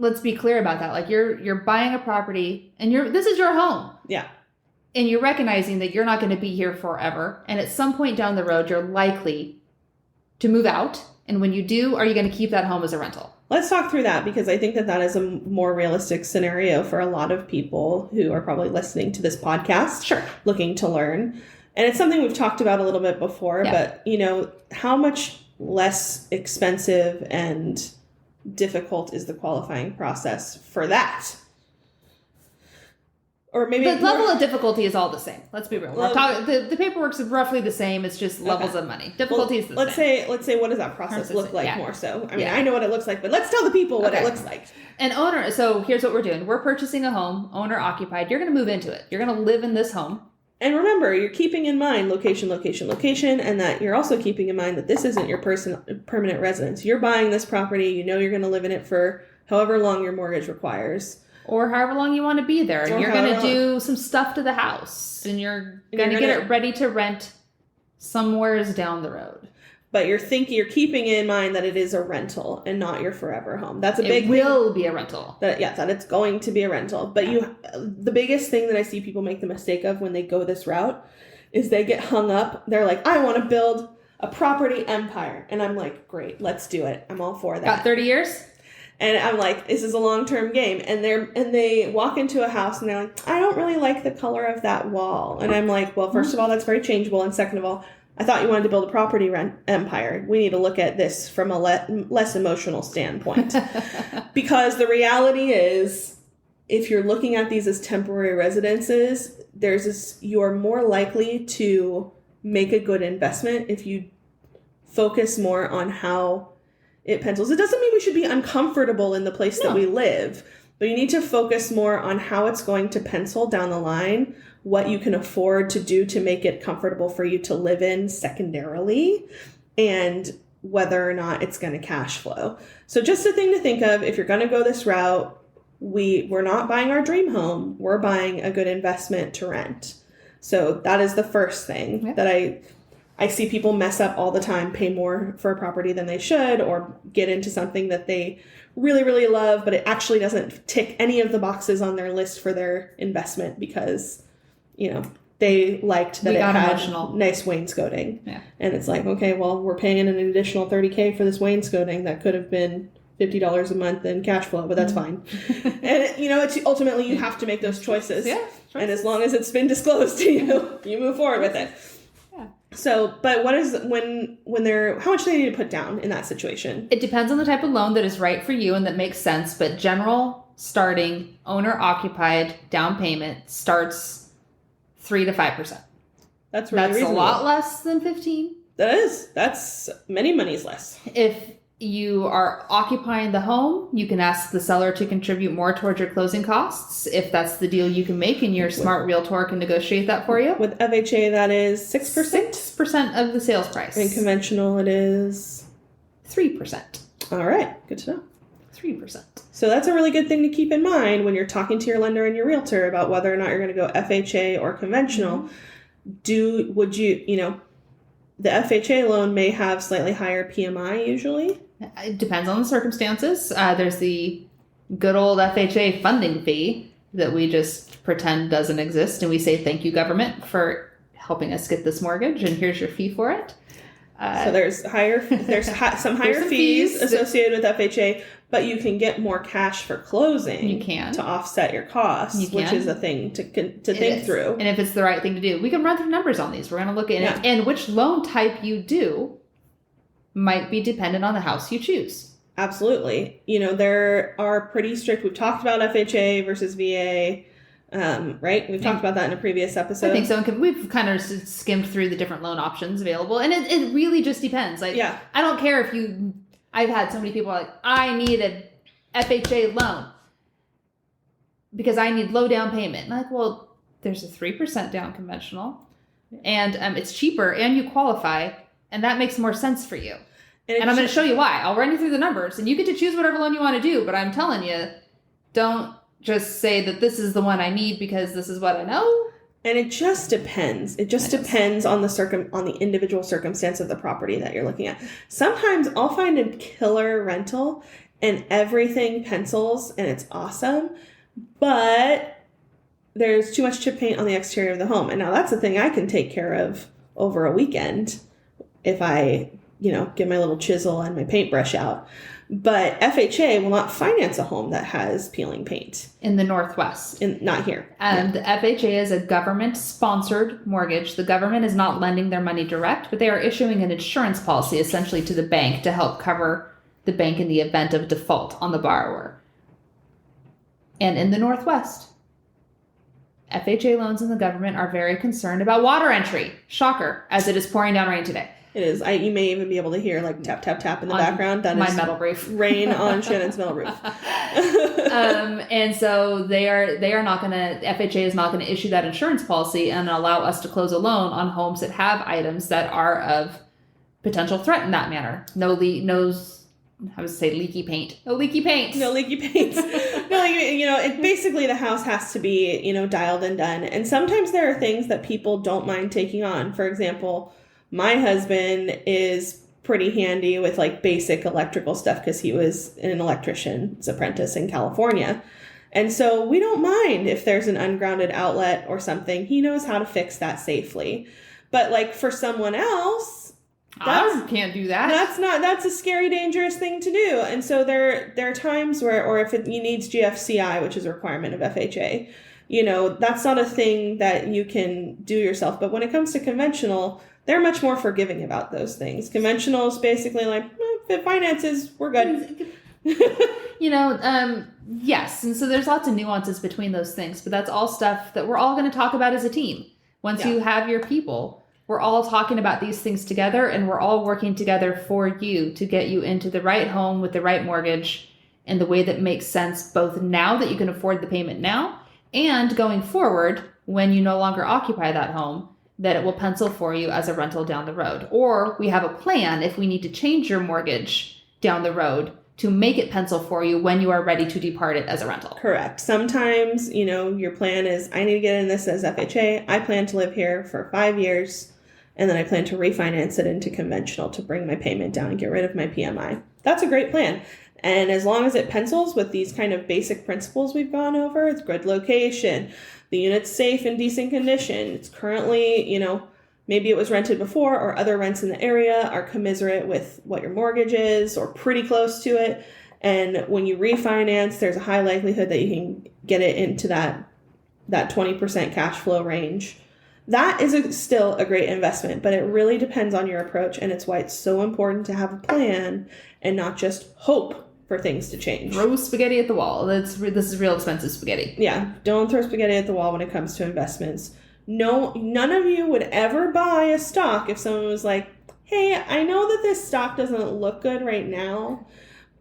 Let's be clear about that. You're buying a property and this is your home. Yeah. And you're recognizing that you're not going to be here forever. And at some point down the road, you're likely to move out. And when you do, are you going to keep that home as a rental? Let's talk through that, because I think that is a more realistic scenario for a lot of people who are probably listening to this podcast. Sure. Looking to learn. And it's something we've talked about a little bit before, but how much less expensive and difficult is the qualifying process for that? Or maybe the level of difficulty is all the same. Let's be real. The paperwork's roughly the same. It's just levels of money. Difficulty is the same. Let's say what does that process look like more so? I know what it looks like, but let's tell the people what it looks like. So here's what we're doing. We're purchasing a home, owner occupied. You're going to move into it. You're going to live in this home. And remember, you're keeping in mind location, and that you're also keeping in mind that this isn't your permanent residence. You're buying this property. You're going to live in it for however long your mortgage requires. Or however long you want to be there. And you're going to do some stuff to the house. And you're going to get it ready to rent somewheres down the road. But you're keeping in mind that it is a rental and not your forever home. That's a big thing. It will be a rental. That it's going to be a rental. But the biggest thing that I see people make the mistake of when they go this route is they get hung up. They're like, I want to build a property empire. And I'm like, great, let's do it. I'm all for that. Got 30 years? And I'm like, this is a long-term game. And they walk into a house and they're like, I don't really like the color of that wall. And I'm like, well, first of all, that's very changeable. And second of all, I thought you wanted to build a property empire. We need to look at this from a less emotional standpoint. Because the reality is, if you're looking at these as temporary residences, you are more likely to make a good investment if you focus more on how it pencils. It doesn't mean we should be uncomfortable in the place that we live, but you need to focus more on how it's going to pencil down the line, what you can afford to do to make it comfortable for you to live in secondarily, and whether or not it's going to cash flow. So just a thing to think of, if you're going to go this route, we're not buying our dream home. We're buying a good investment to rent. So that is the first thing that I see people mess up all the time, pay more for a property than they should, or get into something that they really, really love, but it actually doesn't tick any of the boxes on their list for their investment because, they liked that it had nice wainscoting. Yeah. And it's like, okay, well, we're paying an additional $30,000 for this wainscoting that could have been $50 a month in cash flow, but that's fine. And, it's ultimately you have to make those choices. Yeah. And as long as it's been disclosed to you, you move forward with it. Yeah. So, but what is when they're how much do they need to put down in that situation? It depends on the type of loan that is right for you and that makes sense, but general starting owner occupied down payment starts 3 to 5%. That's really reasonable. A lot less than 15. That's many monies less. If you are occupying the home, you can ask the seller to contribute more towards your closing costs. If that's the deal you can make and your smart realtor can negotiate that for you. With FHA, that is 6%? 6% of the sales price. And conventional, it is 3%. All right. Good to know. 3%. So that's a really good thing to keep in mind when you're talking to your lender and your realtor about whether or not you're going to go FHA or conventional. Would you, the FHA loan may have slightly higher PMI usually. It depends on the circumstances. There's the good old FHA funding fee that we just pretend doesn't exist, and we say thank you, government, for helping us get this mortgage, and here's your fee for it. So there's some higher fees associated with FHA, but you can get more cash for closing. You can to offset your costs, which is a thing to think through. And if it's the right thing to do, we can run through numbers on these. We're going to look at it, and which loan type you do might be dependent on the house you choose. Absolutely. There are pretty strict. We've talked about FHA versus VA. Right? We've talked about that in a previous episode. I think so. And we've kind of skimmed through the different loan options available. And it really just depends. I don't care if I've had so many people like, I need a FHA loan because I need low down payment. And I'm like, well, there's a 3% down conventional and it's cheaper and you qualify and that makes more sense for you. And I'm going to show you why. I'll run you through the numbers and you get to choose whatever loan you want to do. But I'm telling you, don't just say that this is the one I need because this is what I know. And it just depends. It just depends on the individual circumstance of the property that you're looking at. Sometimes I'll find a killer rental and everything pencils and it's awesome, but there's too much chip paint on the exterior of the home. And now that's a thing I can take care of over a weekend if I, get my little chisel and my paintbrush out. But FHA will not finance a home that has peeling paint. In the Northwest. Not here. And the FHA is a government-sponsored mortgage. The government is not lending their money direct, but they are issuing an insurance policy essentially to the bank to help cover the bank in the event of default on the borrower. And in the Northwest, FHA loans in the government are very concerned about water entry. Shocker, as it is pouring down rain today. It is. You may even be able to hear like tap, tap, tap in the background. That my is metal roof. Rain on Shannon's metal roof. And so FHA is not going to issue that insurance policy and allow us to close a loan on homes that have items that are of potential threat in that manner. I would say leaky paint. No leaky paint. No leaky paint. Basically the house has to be, dialed and done. And sometimes there are things that people don't mind taking on. For example, my husband is pretty handy with like basic electrical stuff because he was an electrician's apprentice in California. And so we don't mind if there's an ungrounded outlet or something. He knows how to fix that safely. But like for someone else, I can't do that. That's a scary, dangerous thing to do. And so there are times where, or if it needs GFCI, which is a requirement of FHA, that's not a thing that you can do yourself. But when it comes to conventional, they're much more forgiving about those things. Conventional is basically like, if it finances, we're good. Yes. And so there's lots of nuances between those things, but that's all stuff that we're all going to talk about as a team. Once you have your people, we're all talking about these things together and we're all working together for you to get you into the right home with the right mortgage in the way that makes sense, both now that you can afford the payment now and going forward when you no longer occupy that home, that it will pencil for you as a rental down the road. Or we have a plan if we need to change your mortgage down the road to make it pencil for you when you are ready to depart it as a rental. Correct. Sometimes, your plan is, I need to get in this as FHA. I plan to live here for 5 years, and then I plan to refinance it into conventional to bring my payment down and get rid of my PMI. That's a great plan. And as long as it pencils with these kind of basic principles we've gone over, it's good location, the unit's safe and decent condition, it's currently, maybe it was rented before or other rents in the area are commiserate with what your mortgage is or pretty close to it. And when you refinance, there's a high likelihood that you can get it into that 20% cash flow range. that is still a great investment, but it really depends on your approach, and it's why it's so important to have a plan and not just hope for things to change. Throw spaghetti at the wall. This is real expensive spaghetti. Yeah, don't throw spaghetti at the wall when it comes to investments. No, none of you would ever buy a stock if someone was like, hey, I know that this stock doesn't look good right now,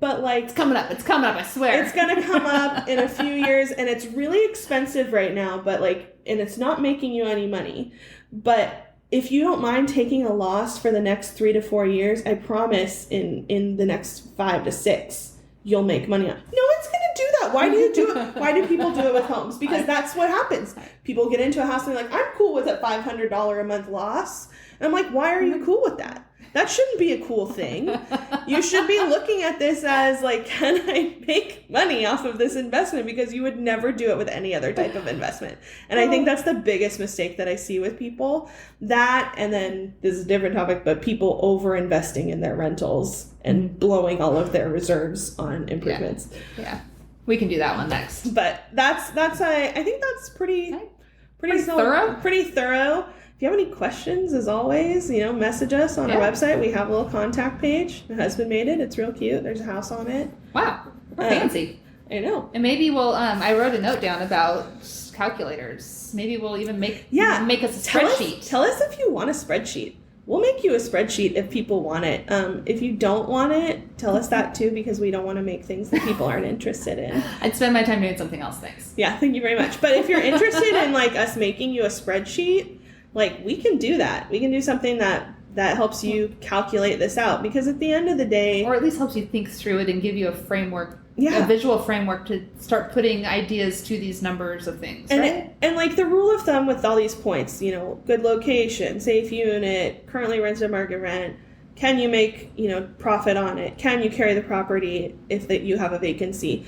but like... It's coming up, I swear. It's going to come up in a few years, and it's really expensive right now, but like, and it's not making you any money. But if you don't mind taking a loss for the next 3 to 4 years, I promise in the next 5 to 6, you'll make money on. No one's going to do that. Why do you do it? Why do people do it with homes? Because that's what happens. People get into a house and they're like, I'm cool with a $500 a month loss. And I'm like, why are you cool with that? That shouldn't be a cool thing. You should be looking at this as like, can I make money off of this investment? Because you would never do it with any other type of investment. And I think that's the biggest mistake that I see with people. That, and then this is a different topic, but people over investing in their rentals and blowing all of their reserves on improvements. Yeah. We can do that one next. But that's I think that's pretty thorough. Pretty thorough. If you have any questions, as always, message us on our website. We have a little contact page. My husband made it. It's real cute. There's a house on it. Wow. We're fancy. I know. And maybe we'll, I wrote a note down about calculators. Maybe we'll even make us a spreadsheet. Tell us if you want a spreadsheet. We'll make you a spreadsheet if people want it. If you don't want it, tell us that too, because we don't want to make things that people aren't interested in. I'd spend my time doing something else, thanks. Yeah, thank you very much. But if you're interested in like us making you a spreadsheet, like, we can do that. We can do something that helps you calculate this out. Because at the end of the day... Or at least helps you think through it and give you a framework, a visual framework to start putting ideas to these numbers of things, right? And like, the rule of thumb with all these points, good location, safe unit, currently rented market rent, can you make, profit on it? Can you carry the property if you have a vacancy?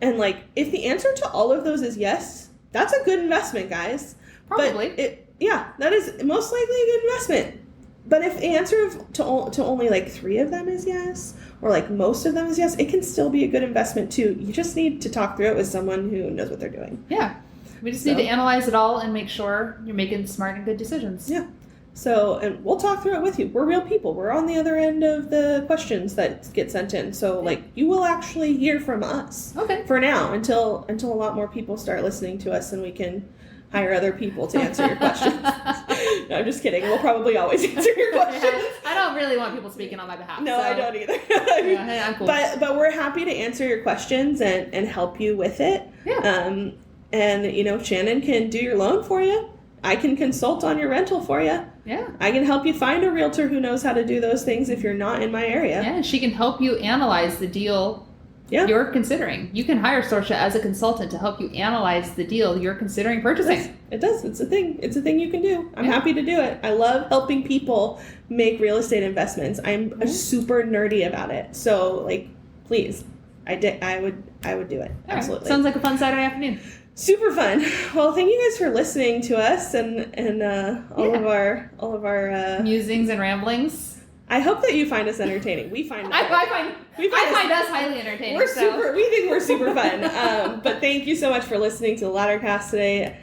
And, like, if the answer to all of those is yes, that's a good investment, guys. Probably. Yeah, that is most likely a good investment. But if the answer to only like 3 of them is yes, or like most of them is yes, it can still be a good investment too. You just need to talk through it with someone who knows what they're doing. Yeah. We just need to analyze it all and make sure you're making smart and good decisions. Yeah. So, and we'll talk through it with you. We're real people. We're on the other end of the questions that get sent in. So, like, you will actually hear from us. Okay. For now, until a lot more people start listening to us and we can hire other people to answer your questions. No, I'm just kidding. We'll probably always answer your questions. Yeah, I don't really want people speaking on my behalf. No, so. I don't either. Hey, I'm cool. But we're happy to answer your questions and help you with it. Yeah. And, Shannon can do your loan for you. I can consult on your rental for you. Yeah. I can help you find a realtor who knows how to do those things if you're not in my area. Yeah, she can help you analyze the deal you're considering. You can hire Sorsha as a consultant to help you analyze the deal you're considering purchasing. It does. It's a thing. It's a thing you can do. I'm happy to do it. I love helping people make real estate investments. I'm super nerdy about it. So, like, please, I would do it. All absolutely. Right. Sounds like a fun Saturday afternoon. Super fun. Well, thank you guys for listening to us and all of our musings and ramblings. I hope that you find us entertaining. We find I find us highly entertaining. We think we're super fun. But thank you so much for listening to the Laddercast today.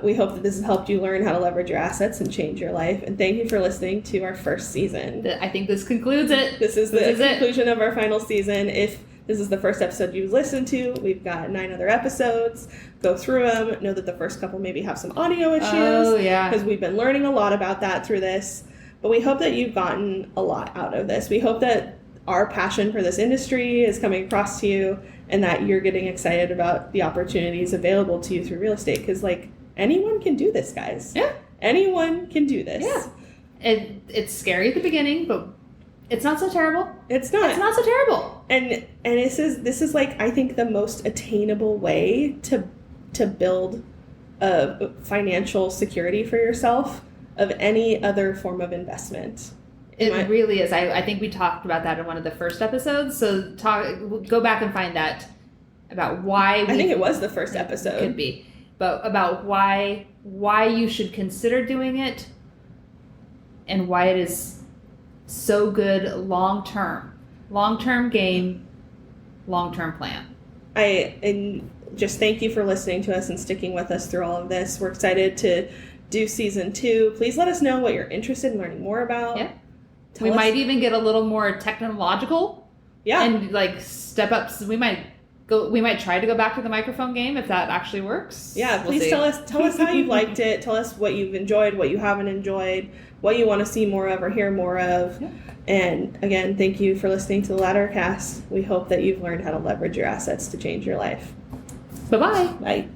We hope that this has helped you learn how to leverage your assets and change your life. And thank you for listening to our first season. I think this concludes it. This is the conclusion of our final season. If this is the first episode you've listened to, we've got 9 other episodes. Go through them. Know that the first couple maybe have some audio issues. Oh, yeah. Because we've been learning a lot about that through this. But we hope that you've gotten a lot out of this. We hope that our passion for this industry is coming across to you and that you're getting excited about the opportunities available to you through real estate. Because, like, anyone can do this, guys. Yeah. Anyone can do this. Yeah. It's scary at the beginning, but it's not so terrible. It's not. It's not so terrible. And this is like, I think, the most attainable way to build a financial security for yourself of any other form of investment. It really is. I think we talked about that in one of the first episodes. So go back and find that about why. I think it was the first episode. Could be, but about why you should consider doing it, and why it is so good long term game, long term plan. And just thank you for listening to us and sticking with us through all of this. We're excited to do season 2. Please let us know what you're interested in learning more about. Yeah. Tell we us- might even get a little more technological. Yeah. And like step up. So we might try to go back to the microphone game if that actually works. Yeah, We'll please see. tell us how you liked it. Tell us what you've enjoyed, what you haven't enjoyed, what you want to see more of or hear more of. Yeah. And again, thank you for listening to the Laddercast. We hope that you've learned how to leverage your assets to change your life. Bye-bye. Bye.